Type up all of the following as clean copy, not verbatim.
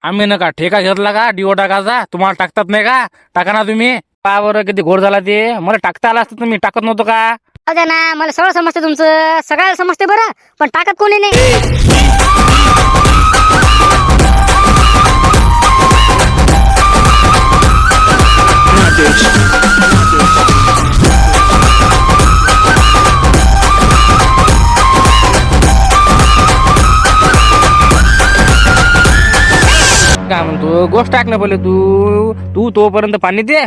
आम्ही नका ठेका घेतला का डिओ टाकायचा? तुम्हाला टाकतात नाही का? टाका ना तुम्ही. पहा बरं किती घोड झाला ते. मला टाकता आला असतं तुम्ही टाकत नव्हतं का? जाऊ द्या ना, मला सगळं समजते तुमचं, सगळं समजते बरं, पण टाकत कोणी नाही. काय म्हणतो गोष्ट टाक ना पहिले तू तू तोपर्यंत पाणी दे.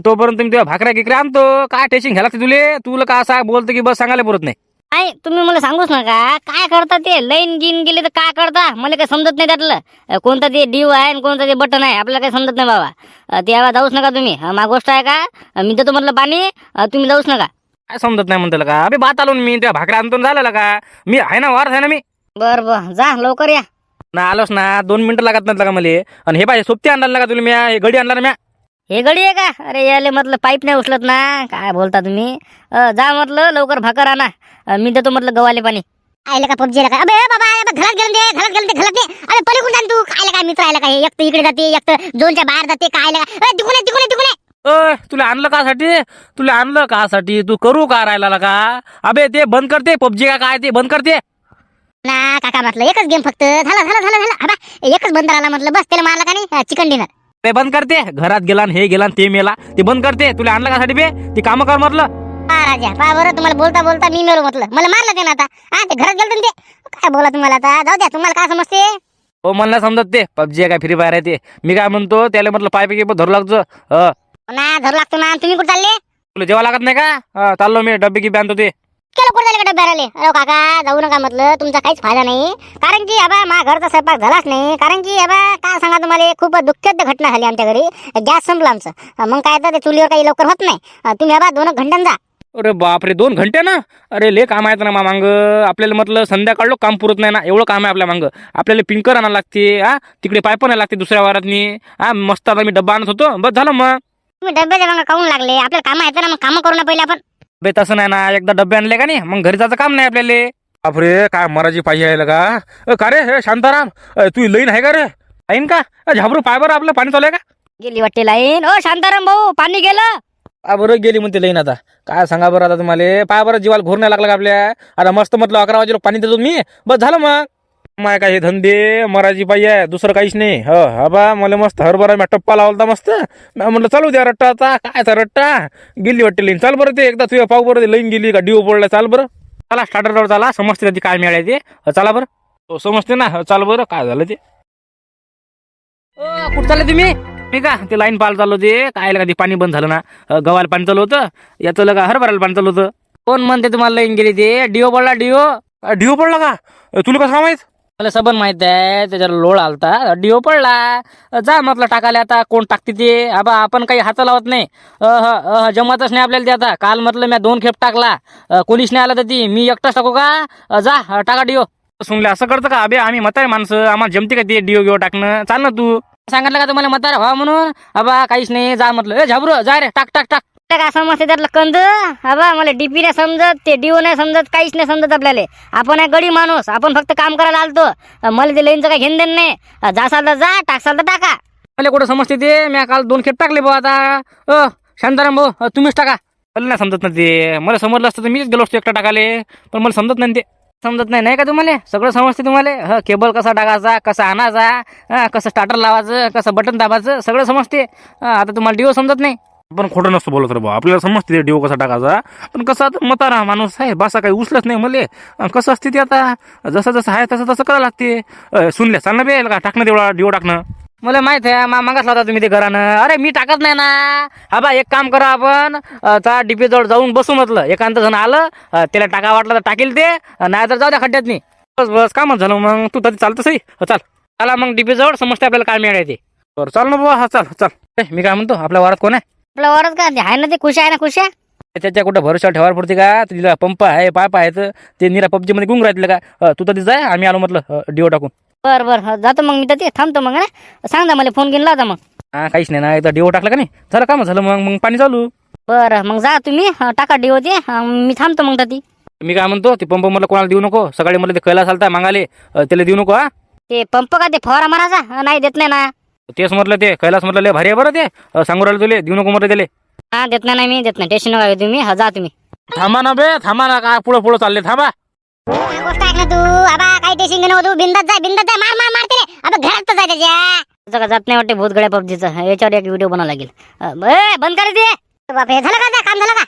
तोपर्यंत मी तेव्हा भाकऱ्या गिकऱ्या आणतो. काय टेन्शन घ्यायला तुले? तुला का असं बोलतो की बस सांगायला पुरत नाही. नाही तुम्ही मला सांगूच नका काय करता ते. लाईन गिन गेले तर काय करता मला काही समजत नाही त्यातलं. कोणता ते डिव आहे आणि कोणता ते बटन आहे आपल्याला काही समजत नाही बाबा. तेव्हा जाऊच नका तुम्ही. मा गोष्ट आहे का, मी देतो म्हटलं पाणी, तुम्ही जाऊच नका. काय समजत नाही म्हणतो का? अबे बात आलो ना मी. त्या भाकऱ्या आणतो ना, झालं का? मी आहे ना, वारस आहे ना मी. बरं बरं जा लवकर या. ना आलोच ना, 2 मिनिटं लागत नाहीत का मला? आणि हे पाहिजे सोबती आणला का तुला? मी हे गडी आणला ना म्या. हे गडी आहे का? अरे याले म्हटलं पाईप नाही उचलत ना, काय बोलता तुम्ही. जा म्हटलं लवकर भाकर आणा. मी देतो म्हटलं गव्हाले पाणी. आयला का पबजी का? अबे बाबा घरात गेलं दे, घरात गेलं दे, घरात दे. अरे पलीकडून जाण तू. काय काय मित्र आयला काय? एक तर इकडे जाते, एक तर झोनच्या बाहेर जाते. काय तिकडे तिकडे तिकडे. तुला आणलं कासाठी? तुला आणलं कासाठी? तू करू का राहिला का? अबे ते बंद करते पबजी का काय ते बंद करते ना काका म्हटलं एकच गेम फक्त. झाला झाला झाला झाला. अबा एकच बंद राहिला म्हटलं, बस त्याला मारला का नाही चिकन डिनर. ते बंद करते. घरात गेला न हे गेला न ते मेला. ते बंद करते. तुला आणलं कासाठी बे? ती कामं कर म्हटलं. हा राजा पहा बरं, तुम्हाला बोलता बोलता मी मेलो म्हटलं. मला मारलं ते ना आता. हा ते घरात गेलं ते. काय बोला तुम्हाला आता? जाऊ द्या, तुम्हाला काय समजते? हो मला नाही समजत ते पबजी आहे काय फ्री फायर आहे ते. मी काय म्हणतो त्याला म्हटलं पायपैकी धरू लागतो. ना धरू लागतो ना. तुम्ही कुठे चालले? तुला जेव्हा लागत नाही का? चाललो मी डब्बे की आणतो ते. केलं कुठे झाले का डब्याला आले? अरे काका जाऊ नका म्हटलं, तुमचा काहीच फायदा नाही. कारण की अबा माझ्या घरचा स्वयंपाक झालाच नाही. कारण की अबा काय सांगा तुम्हाला, खूप दुःखद घटना झाली आमच्या घरी. गॅस संपला आमचं. मग काय तर ते चुलीवर काही लवकर होत नाही. तुम्ही अबा 2 घंट्यानं जा. अरे बापरे 2 घंटे ना? अरे लय काम आहेत ना मांग. आपल्याला म्हटलं संध्याकाळलो काम पुरत नाही ना. एवढं काम आहे आपल्या मांग. आपल्याला पिंकर आणायला लागते. तिकडे पाईप आणायला लागते दुसऱ्या वारातनी. मस्त आता मी डब्बा आणत होतो, बस झालं मग. तुम्ही डब्याच्या मग काऊन लागले? आपल्याला काम आहेत ना, मग कामं करू ना पहिले आपण. बे तसं नाही ना, एकदा डब्बे आणले का नाही मग घरी जायचं काम नाही आपल्याला. बापरे काय मराठी पाहिजे आहे का? का रे हे शांताराम, तू लईन आहे का रे? ऐन का? झाबरू पाय बरं आपलं पाणी चालू आहे का? गेली वाटते लाईन. ओ शांताराम भाऊ पाणी गेलं. बरं गेली म्हणते लईन. आता काय सांगा बरं आता तुम्हाला. पाय बरं जीवाला घोर नाही लागला का आपल्या? आता मस्त म्हटलं 11 वाजेला पाणी देतो मी, बस झालं मग. माय काय हे धंदे मराठी पाहिजे आहे, दुसरं काहीच नाही. बा मला मस्त हरभरा मी टप्पा लावला मस्त. मी म्हटलं चालू द्या रट्टा. आता कायचा रट्टा? गेली वाटते लाईन. चाल बरं ते एकदा तुझ्या पाहू बरं. ते लाईन गेली का डिओ पडला? चाल बरं. चला स्टार्टरवर चला, समजते ती काय मिळाले ते. चला बरं. हो समजते ना. चाल बरं काय झालं ते. कुठं चालले तुम्ही? ठीक आहे ते लाईन पाल चालू होते. काय लगा ते पाणी बंद झालं ना. गव्हाला पाणी चालू होतं, याचं लगा हरभराला पाणी चालू होतं. कोण म्हणते तुम्हाला लाईन गेली ते? डिओ पडला डिओ. डिओ पडला का? तुला कसं माहित? मला सबन माहित आहे. त्याच्यावर लोळ आलता, डिओ पडला. जा म्हटलं टाकायला. आता कोण टाकते ते? आपण काही हात लावत नाही. जमतच नाही आपल्याला ते. आता काल म्हटलं मी 2 खेप टाकला, कोणीच नाही आला तर ती मी एकटाच टाकू का? जा टाका डिओ. सुनले असं करतं का? अबे आम्ही म्हातारे माणसं, आम्हाला जमते का ते डिओ गिओ टाकणं? चाल ना तू. सांगितलं का तुम्हाला म्हातारा व्हा म्हणून? काहीच नाही. जा म्हटलं. झाबरू जा रे, टाक टाक टाक. काय समजते त्यातलं कंद? मला डीपी नाही समजत, ते डिओ नाही समजत, काहीच नाही समजत आपल्याला. आपण आहे गडी माणूस, आपण फक्त काम करायला आलतो. मला ते लाईनचं काही घेणं देणं नाही. जासाल तर जा, टाकसाल तर टाका. मला कुठं समजते ते? मी काल 2 खेप टाकले भाऊ. आता शांताराम भाऊ तुम्हीच टाका. मला नाही समजत ना ते. मला समजलं असतं तर मीच गेलो असतो एकटा टाकाले. पण मला समजत नाही ते. समजत नाही का तुम्हाला? सगळं समजते तुम्हाला. केबल कसा टाकायचा, कसा आणायचा, कसं स्टार्टर लावायचं, कसं बटन दाबायचं, सगळं समजते. आता तुम्हाला डिओ समजत नाही. पण खोटं नसतं बोलत रे भाऊ. आपल्याला समजते डिओ कसा टाकायचा. पण कसं आता म्हातारा माणूस आहे, बसा काही उचलत नाही मले. कसं असते ते आता जसं जसं आहे तसं तसं करावं लागते. सुनले चालणं बे का टाकणं तेवढा डिओ टाकणं. मला माहित आहे. मागास लावता तुम्ही ते घरानं. अरे मी टाकत नाही ना. एक काम करा आपण. डीपी जवळ जाऊन बसू म्हटलं. एकांत जण आलं त्याला टाका वाटलं तर टाकेल ते, नाही तर जाऊ द्या खड्ड्यात नाही. बस बस कामच झालं मग. तू तर चालतं सही. चाल चला मग डीपी जवळ समजते आपल्याला काय मिळाले ते. बरं चाल ना बाबा. चाल चाल. मी काय म्हणतो आपल्या वारात कोण आहे? आपल्या वरच का आहे ना ते खुश आहे ना खुश आहे. त्याच्या कुठं भरोसा ठेवायला पडते का? तिला पंप आहे, पाईप आहेत. ते निरा पबजी मध्ये गुंग राहतील का? तू तर जाय, आम्ही आलो म्हटलं डिओ टाकून. बरं जातो मग. मी तर ते थांबतो मग ना. सांगा मला फोन घेऊन लावता मग. काहीच नाही ना. एकदा डिओ टाकला का नाही झालं काम झालं. मग पाणी चालू. बरं मग जा तुम्ही. टाका डिओ ते. मी थांबतो मग ती. मी काय म्हणतो ते पंप म्हटलं कोणाला देऊ नको. सकाळी मला ते कैलास आलता मागाले, त्याला देऊ नको. ते पंप का ते फवारा मारायचा नाही देत नाही ना. तेच म्हटलं ते कैलास म्हटलं लय भारी आहे बरं ते सांगू राहिलं तुले देऊ नको म्हटलं त्याले. हा देत नाही मी देत नाही टेन्शन नका घेऊ तुम्ही जा तुम्ही. थांबा ना बे थांबा ना काय पुढं पुढं चालले थांबा. काय गोष्ट ऐक ना तू आबा काही टेन्शन घेऊ नको तू बिंदात जाय मार मार मारते रे अबे घरात तर जाय त्याच्या. तुझं का जात नाही वाटते भूतगड्या पबजीचा याच्यावर एक व्हिडिओ बनवावा लागेल. बंद कर ते. बापरे झालं का काम झालं का?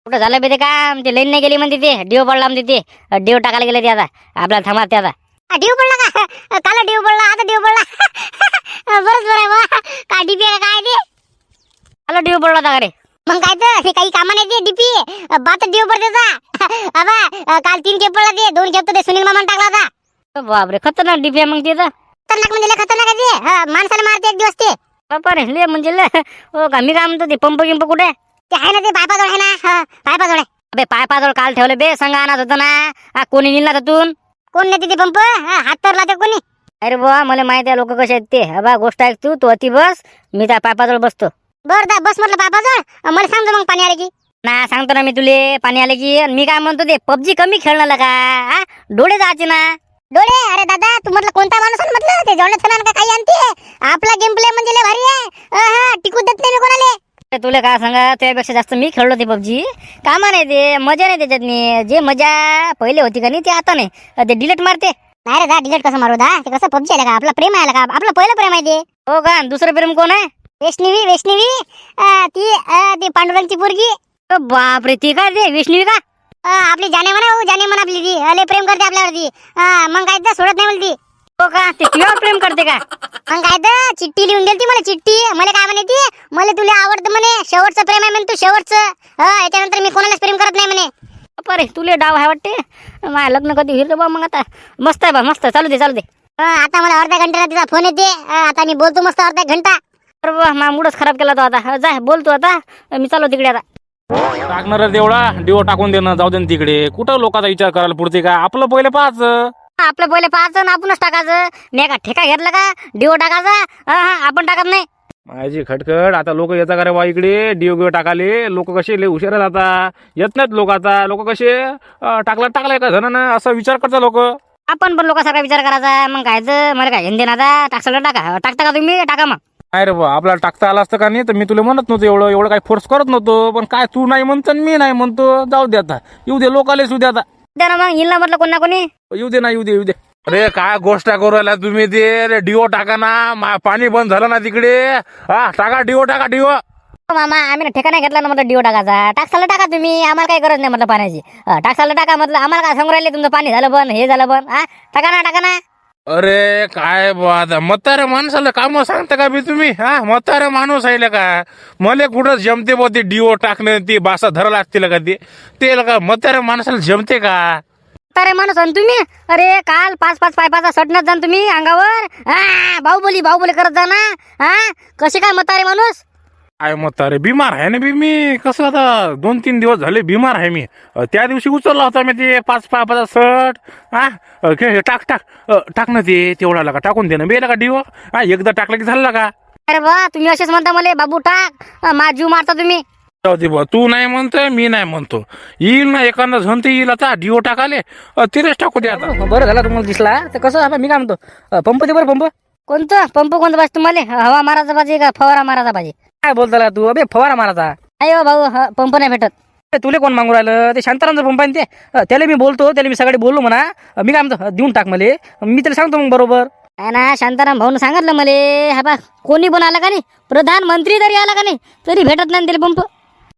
कुठं झालं बे ते काम ते लाईन नाही गेली म्हणते ते डिओ पडला म्हणते ते डिओ टाकायला गेले ते आता आपल्याला थांबा ते आता. डिव पडला का? काल डिव पडला आता डिव पडला बरंच बरं आहे बा. काय डीपी आहे का काय ते? आला डिओ पडला होता का रे. मग काय तर हे काही कामा नाही ते डीपी बात डिव पडते अबा काल 3 खेप पडला ते 2 खेप तर ते सुनील मामाने टाकला होता. बापरे खतरनाक डीपी आहे मग ते तर. खतरनाक म्हणजे लय खतरनाक आहे ते माणसाला मारते एक दिवस ते. बापा रे ले म्हणजे ले हो का मी काय म्हणतो ते पंप गिंप कुठे आहे? ते आहे ना ते पायपाजवळ आहे ना पायपाजवळ आहे. अबे पायपाजवळ काल ठेवलं बे संघ आणत होतं ना कोणी नेला त्यातून. कोण नेते ते पंप हात तर लावते कोणी? अरे बुवा मला माहित आहे लोक कसे आहेत ते. अबा गोष्ट ऐक तू अति बस मी त्या पायपाजवळ बसतो. बर दा बस म्हटलं पायपाजवळ मला सांगतो मग पाणी आले की. ना सांगतो ना मी तुले पाणी आले की. आणि मी काय म्हणतो ते पबजी कमी खेळणार का डोळे जायचे ना. डोळे अरे दादा तू म्हटलं कोणता माणूस आहे म्हटलं ते जेवणात खाणार का काही आणते आपला गेम प्ले म्हणजे लय भारी आहे टिकू देत नाही मी कोणाले. तुला काय सांगा त्यापेक्षा जास्त मी खेळलो ते पबजी. कामा नाही ते मजा नाही त्याच्यात जे मजा पहिले होती का नाही ते आता नाही ते डिलीट मारते. नाही रे दा डिलीट कसं मारू दा ते कसं पबजी आलं का आपला प्रेम आहे का आपलं पहिलं प्रेम आहे ते. हो का दुसरं प्रेम कोण आहे? वैष्णवी ती पांडुरंगची पोरगी. बापरे ती काय ते विष्णवी का? आपली जाने म्हणा आपली ती लय प्रेम करते आपल्यावरती मग काय तर सोडत नाही मला ती. हो का ते तुझ्यावर प्रेम करते का? मग काय तर चिठ्ठी लिहून दिली ती मला चिठ्ठी मला काय म्हणे ती मला तुला आवडतं म्हणे शेवटचं प्रेम आहे म्हणे तू शेवटचं याच्यानंतर मी कोणालाच प्रेम करत नाही म्हणे. अरे तुले डाव आहे वाटते. माझ्या लग्न कधी होईल बा मग आता मस्त आहे बा मस्त चालू दे चालू दे. आता मला अर्ध्या घंट्याला तिचा फोन येते आता मी बोलतो मस्त अर्धा घंटा. अरे बा माझा मूडच खराब केला तो आता जाय बोलतो आता मी चालू तिकडे आता. टाकणार तेवढा डिओ टाकून देणं जाऊ दे ना तिकडे कुठं लोकांचा विचार करायला पुरते का आपलं पहिले पाच. आपलं पहिले पाहायचं ना आपणच टाकायचं. मी का ठेका घेतला का डिओ टाकायचा आपण टाकत नाही. माझी खटखट आता लोक येता का रे बा इकडे डिओ गिओ टाकाले लोक कसे लय हुशार आहेत आता येत नाहीत लोक आता लोक कसे टाकलाय का जणांना असा विचार करता लोक. आपण पण लोकांसारखा विचार करायचा मग काय मला काय हिंदी ना आता टाकसा टाका टाकता का तुम्ही टाका मग. नाही रे बा आपल्याला टाकता आला असतं का नाही तर मी तुला म्हणत नव्हतो एवढं काही फोर्स करत नव्हतो पण काय तू नाही म्हणतो मी नाही म्हणतो जाऊ दे आता येऊ दे लोकाले येऊ दे आता. त्यानं मग येईल ना म्हटलं कोण ना कोणी. येऊ दे ना येऊ दे. अरे काय गोष्ट करू राहिला तुम्ही ते डिओ टाका ना पाणी बंद झालं ना तिकडे टाका डिओ मामा आम्ही ना ठेका नाही घेतला ना म्हटलं डिओ टाकायचा. टाकसाला टाका तुम्ही आम्हाला काही गरज नाही म्हटलं पाण्याची. टाकसाला टाका म्हटलं आम्हाला काय सांगू राहिले तुमचं पाणी झालं बंद हे झालं बंद टाका ना. अरे काय आता म्हाताऱ्या माणसाला काम सांगता का बी तुम्ही म्हाताऱ्या माणूस आहे का मला कुठं जमते बा ते डिओ टाकणं ती बासा धरा लागतील का ते का म्हाताऱ्या माणसाला जमते का? अरे माणूस तुम्ही अरे काल 5-5 पायपाचा सटण्यात जा तुम्ही अंगावर बाहुबली करत जा ना कसे काय म्हातारे माणूस. काय म्हातारे बिमार आहे ना बी मी कसं आता 2-3 दिवस झाले बिमार आहे मी. त्या दिवशी उचलला होता मी ते 5 पायपाचा सट टाक ना ते तेवढा लागा टाकून दे ना बेला का डिओ एकदा टाकला की झाला का. अरे बा तुम्ही असेच म्हणता मला बाबू टाक माझ जीव मारता तुम्ही. जाऊ दे बा तू नाही म्हणतोय मी नाही म्हणतो येईल ना एखादा झोन ते येईल आता डिओ टाकाले तिरेच टाकू दे आता. बरं झालं तुम्हाला दिसला तर कसं मी काय म्हणतो पंप दे बरं पंप. कोणतं कोणतं पाहिजे तुम्हाला हवा मारायचा पाहिजे का फवारा मारायचा पाहिजे? काय बोलता तू अबे फवारा मारायचा. नाही हो भाऊ पंप नाही भेटत. तुले कोण मागू राहिलं ते शांतारामचा पंप आहे ते त्याला मी बोलतो त्याला मी सगळे बोललो म्हणा मी काय म्हणतो देऊन टाक मले मी त्याला सांगतो मग बरोबर. काय ना शांताराम भाऊन सांगितलं मले हा बा कोणी पण आला का नाही प्रधानमंत्री जरी आला का नाही तरी भेटत नाही त्याला पंप.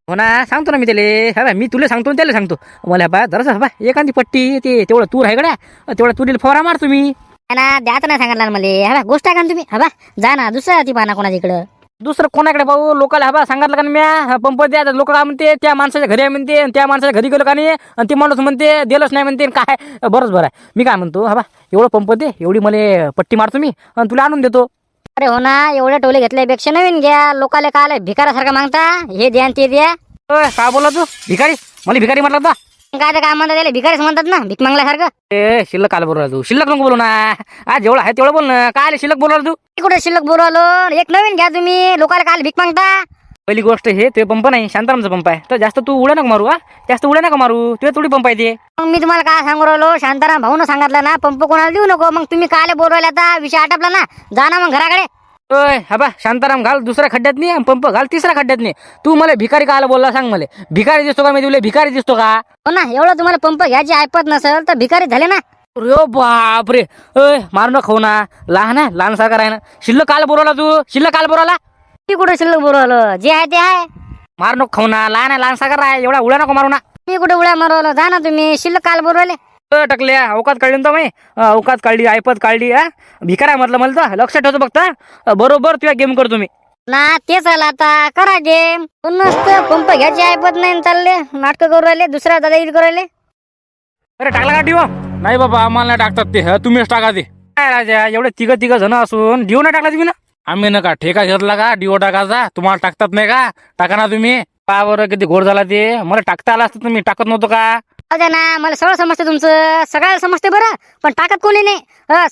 हो ना सांगतो ना मी त्याला हा मी तुला सांगतो त्याला सांगतो मला बा जरासं बा एखादी पट्टी ते तेवढं तूर आहे गड्या तेवढा तुरीला फवारा मार तुम्ही. ना द्याच नाही सांगितलं मला हा बा गोष्ट आहे का तुम्ही हा बा जा ना दुसऱ्या ती पाना कोणाच्या इकडं दुसरं कोणाकडे भाऊ लोकांना हवा सांगितलं का मी पंप द्या लोक काय म्हणते त्या माणसाच्या घरी आहे म्हणते त्या माणसाच्या घरी गेलो का नाही आणि ते माणूस म्हणते दिलंच नाही म्हणते काय बरंच बरं आहे. मी काय म्हणतो हवा एवढं पंप दे एवढी मला पट्टी मारतो मी आणि तुला आणून देतो. अरे हो ना एवढे टोले घेतल्यापेक्षा नवीन घ्या लोकाले काय भिकाऱ्यासारखं मागता हे द्या ते द्या. काय बोला तू भिकारी मला भिकारी म्हटलं होता काय तर काय म्हणतात त्याला भिकारीच म्हणतात ना भीक मागल्यासारखं. ए शिल्लक काल बोलला तू शिल्लक नको बोलू ना जेवढं आहे तेवढं बोल ना काय शिल्लक बोलला तू. कुठे शिल्लक बोलवलो एक नवीन घ्या तुम्ही लोकांना काल भीक मागता. पहिली गोष्ट हे ते पंप नाही, शांतारामचा पंप आहे. तर जास्त तू उड्या नका मारू, हा जास्त उड्या नका मारू, ते थोडी पंप आहे ते. मग मी तुम्हाला काय सांगू राहिलो, शांताराम भाऊन सांगितलं ना पंप कोणाला देऊ नको. मग तुम्ही कायले बोलवायला आता, विषय आटपला ना, जा ना मग घराकडे. ओय हा शांताराम, घाल दुसऱ्या खड्ड्यात नाही आणि पंप घाल तिसऱ्या खड्ड्यात नाही. तू मला भिकारी कायला बोलला सांग मला? भिकारी दिसतो का मी तुला? भिकारी दिसतो का? हो ना, एवढं तुम्हाला पंप घ्यायची ऐपत नसेल तर भिकारी झाले ना. अरे बापरे, अय मारू न खाऊ ना, लहान आहे, लहान सारखा आहे ना. शिल्लक काल बोलवला तू, शिल्लक काल बोलवला. मी कुठे शिल्लक बोलवलं, जे आहे ते आहे. मारू नको खाऊ ना, लहान आहे, लहान सारखा आहे, एवढा उड्या नको मारू ना. मी कुठे उड्या मारवलं, जा ना तुम्ही. शिल्लक काल बोलवले. टकल्या अवकात काढली ना मी, अवकात काढली, ऐपत काढली. हा भिकार आहे म्हटलं मला, तर लक्ष ठेवतो फक्त. बरोबर तुझ्या गेम करतो मी ना. तेच आला आता, करा गेम. नुसतं पंप घ्यायची ऐपत नाही आणि चालले नाटक करू राहिले, दुसऱ्या दादागिरी करू राहिले. अरे टाकला का डिओ? नाही बाबा, आम्हाला नाही टाकतात ते, तुम्हीच टाका ते. काय राजा, एवढे तिघ जण असून डिओ नाही टाकला तुम्ही ना? आम्ही नका ठेका घेतला का डिओ टाकायचा? तुम्हाला टाकतात नाही का? टाका ना तुम्ही. पहा बरं किती घोड झाला ते. मला टाकता आला असतं, तुम्ही टाकत नव्हतं का? अरे ना, मला सगळं समजते तुमचं, सगळ्याला समजते बरं, पण टाकत कोणी नाही.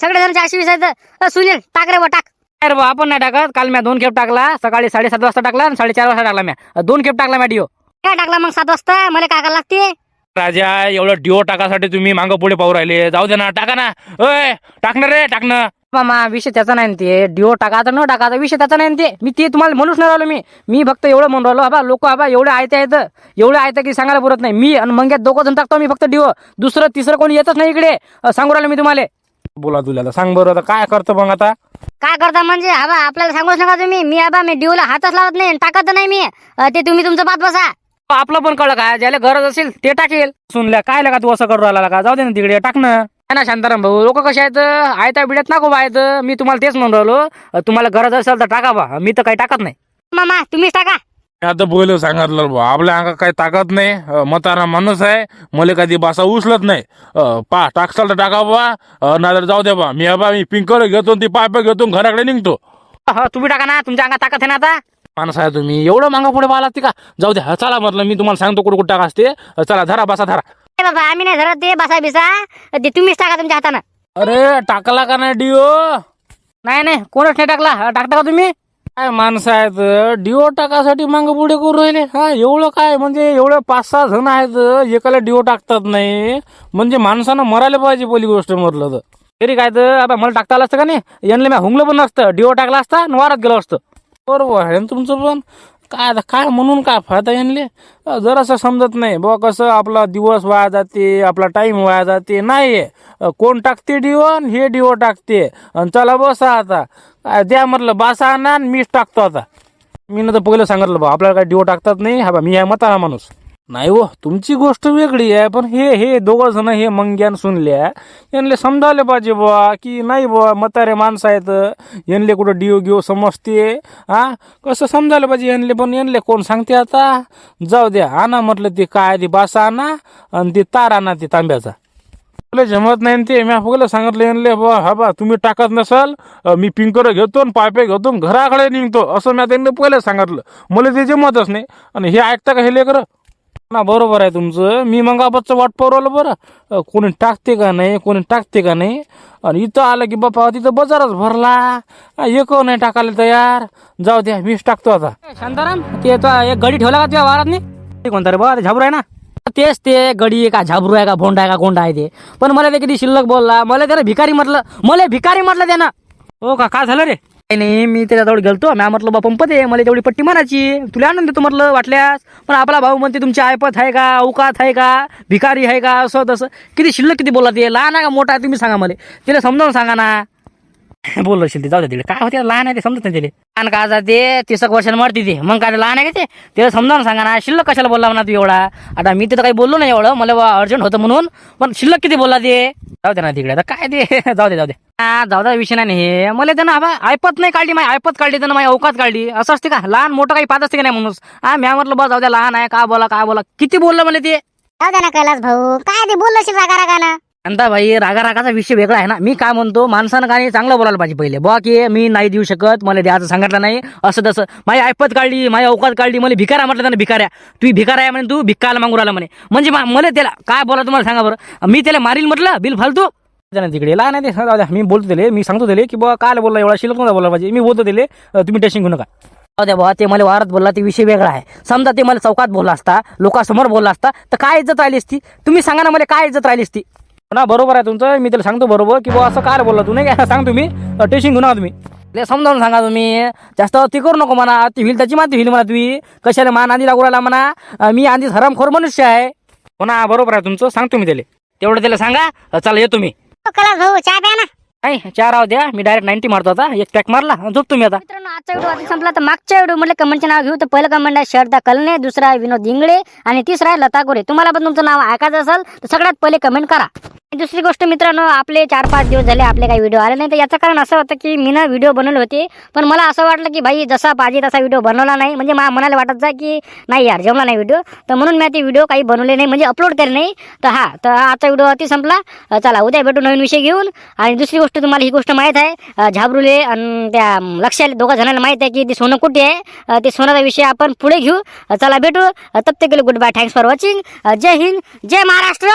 सगळे जण 420 आहेत. सुनील टाक रे बा, टाक. अरे बा, आपण नाही टाकत. काल मी 2 खेप टाकला, सकाळी 7:30 वाजता टाकला आणि 4:30 वाजता टाकला. मी 2 खेप टाकला मी डिओ. काय टाकला मग 7 वाजता? मला काय करायला लागते? राजा, एवढं डिओ टाकासाठी तुम्ही मागं पुढे पाहू राहिले. जाऊ दे ना, टाका ना. ओय टाकणार रे, टाकणं. मामा विषय त्याचा नाही ते. डिओ टाकायचा न टाकायचा विषय त्याचा नाही ते. मी ते तुम्हाला म्हणूच नाही राहिलो. मी फक्त एवढं म्हणून राहिलो, बाबा लोक बाबा एवढे आहेत की सांगायला पुरत नाही. मी आणि मग 2 जण टाकतो मी फक्त डिओ. दुसरं तिसरं कोणी येतच नाही इकडे. सांगू राहिलो मी तुम्हाला. बोला तुला सांग बरं, आता काय करतो मग? आता काय करता म्हणजे हवा आपल्याला सांगूच नका तुम्ही. मी डिओला हातच लावत नाही, टाकत नाही मी. ते तुम्ही तुमचं बात बसा. आपलं पण कळलं का? ज्याला गरज असेल ते टाकेल. सुनल्या काय लगा तू असं करू राहिला का? जाऊ दे ना तिकडे, टाकणं ना. शांताराम भाऊ, लोक कसे आहेत, आयत्या बिड्यात नको आहेत. मी तुम्हाला तेच म्हणून राहिलो, तुम्हाला गरज असेल तर टाका बा. मी तर काही टाकत नाही. मामा तुम्हीच टाका. आता पहिलं सांगितलं बा, आपल्या अंगा काही ताकद नाही. म्हातारा माणूस आहे, मला कधी बासा उचलत नाही. टाकसाल तर टाका बा, नाहीतर जाऊ द्या बा. मी पिंकर घेतो, ती पायप घेतो, घराकडे निघतो. तुम्ही टाका ना, तुमच्या अंगात ताकद आहे ना. आता माणूस आहे तुम्ही, एवढं मागा पुढे पाहिला का? जाऊ द्या, चला म्हटलं, मी तुम्हाला सांगतो कुठं कुठं टाका असते. चला धरा, बसा धरा. बाबा आम्ही नाही धरत ते बसा बिसा, ते तुम्हीच टाका तुमच्या हातानं. अरे टाकला का नाही डिओ? नाही कोणच नाही टाकला. टाकता का तुम्ही? काय माणसं आहेत, डिओ टाकासाठी मागं पुढे करू राहिले. एवढं काय म्हणजे, एवढं 5-6 जण आहेत, एकाला डिओ टाकतात नाही म्हणजे माणसानं मरायला पाहिजे. पहिली गोष्ट म्हटलं तर तरी काय तर, आता मला टाकता आलं असतं का नाही, यांना मी हुंगलं पण नसतं. डिओ टाकला असता आणि वारात गेलो असतं. बरोबर आहे तुमचं, पण काय आता काय म्हणून काय फायदा यांले? जरासं समजत नाही बुवा, कसं आपला दिवस वाया जाते, आपला टाइम वाया जाते. नाही कोण टाकते डिओ, हे डिओ टाकते आणि चला बसा आता. काय द्या म्हटलं, बासा ना, मीच टाकतो आता. मी ना तर पहिलं सांगितलं बा, आपल्याला काय डिओ टाकतात नाही. हा बा, मी आहे म्हातारा माणूस. नाही हो, तुमची गोष्ट वेगळी आहे, पण हे 2 जण हे मंग्यान सुनल्या, यांना समजायला पाहिजे बुवा की नाही बुवा, म्हातारे माणसं आहेत, यांले कुठं डिओ समजते. कसं समजायला पाहिजे यांले, पण यांले कोण सांगते आता? जाऊ द्या, आणा म्हटलं ते काय, ती बासा आणा आणि ती तार आणा, ती तांब्याचा. तुला जमत नाही ते. मी फुगलं सांगितलं यांले, बा हा बा तुम्ही टाकत नसाल, मी पिंकर घेतो, पायपे घेतो, घराकडे निघतो, असं मी त्यांनी पहिलं सांगितलं. मला ते जमतच नाही आणि हे ऐकता का हे लेकरं? ना बरोबर आहे तुमचं. मी मंगाबादचं वाट पावलं बरं, कोणी टाकते का नाही. आणि इथं आलं की बापा तिथं बाजारच भरला, एक नाही टाकायला तयार. जाऊ द्या, मीच टाकतो आता. शांताराम, ते एक गडी ठेवला का तुझ्या वारात नाही? ते कोणता रे बा, ते झाबरू आहे ना? तेच ते गडी का झाबरू आहे का भोंडा आहे का कोंडा आहे ते. पण मला ते किती शिल्लक बोलला. मला त्याला भिकारी म्हटलं त्यानं. हो का? काय झालं रे? नाही, मी त्याच्याजवळ गेलतो. मी म्हटलं बा पंप दे, मला तेवढी पट्टी मारायची, तुला आनंद देतो म्हटलं वाटल्यास. पण आपला भाऊ म्हणते तुमची ऐपत आहे का, अवकात आहे का, भिकारी आहे का, असं तसं. किती शिल्लक किती बोलला ते? लहान आहे का मोठा आहे तुम्ही सांगा मला, तिला समजावून सांगा ना. बोललो शिल्लक, जाऊ दे तिला. काय होते, लहान आहे ते, समजत नाही तिला. लहान का जाते, 30 वर्षांनी मरते ते, मग काय लहान आहे का ते? तिला समजावून सांगा ना. शिल्लक कशाला बोलला म्हणा तू एवढा? आता मी तर काही बोललो नाही एवढं, मला अर्जंट होतं म्हणून. पण शिल्लक किती बोलला ते? जाऊ दे ना तिकडे, आता काय ते. जाऊ दे जाऊ दे, विषय नाही हे. मला त्यानं हवा ऐपत नाही काढली, माझी ऐपत काढली त्यानं, माझी अवकात काढली. असं असते का? लहान मोठं काही पाहत असते का नाही म्हणून. मी म्हटलं बस जाऊ द्या, लहान आहे, काय बोला किती बोललं मला ते. जाऊ दे ना कैलास भाऊ, काय ते बोललो रागा अंता भाई, रागाचा विषय वेगळा आहे ना. मी काय म्हणतो, माणसानं काही चांगलं बोलायला पाहिजे पहिले बुवा, की मी नाही देऊ शकत, मला द्यायचं सांगितलं नाही, असं तसं. माझी ऐपत काढली, माझी अवकात काढली, मला भिकाऱ्या म्हटलं त्यानं. भिकाऱ्या, तू भिकाऱ्या आहे म्हणे, तू भिकायला मागू राहिला म्हणे. म्हणजे मला त्याला काय बोला तुम्हाला सांगा बरं. मी त्याला मारील म्हटलं, बिल फालतू तिकडे लहान आहे ते. मी बोलतो दिले, मी सांगतो दिले की बुवा काय बोलला एवढा शिल्लक नव्हता बोलला पाहिजे. मी बोलतो दिले, तुम्ही टेन्शन घेऊ नका. द्या बाबा, ते मला वारात बोलला ते विषय वेगळा आहे. समजा ते मला चौकात बोलला असता, लोकांसमोर बोलला असता, तर काय इज्जत राहिली असती? तुम्ही सांगा ना मला, काय इज्जत राहिली असती? ना बरोबर आहे तुमचं, मी त्याला सांगतो बरोबर की बाबा असं काय बोलला तू, नाही काय सांग तुम्ही, टेन्शन घेऊ नका तुम्ही. ले समजावून सांगा तुम्ही, जास्त ती करू नको म्हणा, ती होईल त्याची माती होईल म्हणा. तुम्ही कशाला मान आधी लागू राहिला म्हणा, मी आधीच हरामखोर मनुष्य आहे. हो ना, बरोबर आहे तुमचं, सांगतो मी त्याला, तेवढं त्याला सांगा. चला येतो मी. कला भाऊ चहा प्या ना. नाही, 4 राहू द्या, मी डायरेक्ट 90 मारतो आता, एक पॅक मारला, झोपतो मी आता. मित्रांनो, आजचा व्हिडिओ आधी संपला. तर मागच्या व्हिडिओ मध्ये कमेंटचे नाव घेऊ. तर पहिलं कमेंट आहे श्रद्धा कलने, दुसरा आहे विनोद इंगळे आणि तिसरा आहे लता गोरे. तुम्हाला पण तुमचं नाव ऐकायचं असेल तर सगळ्यात पहिले कमेंट करा. दुसरी गोष्ट मित्रांनो, आपले 4-5 दिवस झाले आपले काही व्हिडिओ आले नाही. तर याचं कारण असं होतं की मी व्हिडिओ बनवले होते, पण मला असं वाटलं की भाई जसा पाहिजे तसा व्हिडिओ बनवला नाही, म्हणजे मनाला वाटत जा की नाही यार जमला नाही व्हिडिओ, तर म्हणून मी ते व्हिडिओ काही बनवले नाही, म्हणजे अपलोड केले नाही. तर आजचा व्हिडिओ अति संपला. चला उद्या भेटू नवीन विषय घेऊन. आणि दुसरी गोष्ट, तुम्हाला ही गोष्ट माहीत आहे, झाबरुले आणि त्या लक्षाले दोघा जणांना माहीत आहे की ते सोनं कुठे आहे. ते सोनाचा विषय आपण पुढे घेऊ. चला भेटू. तब तक के लिए good bye, thanks for watching. जय हिंद, जय महाराष्ट्र.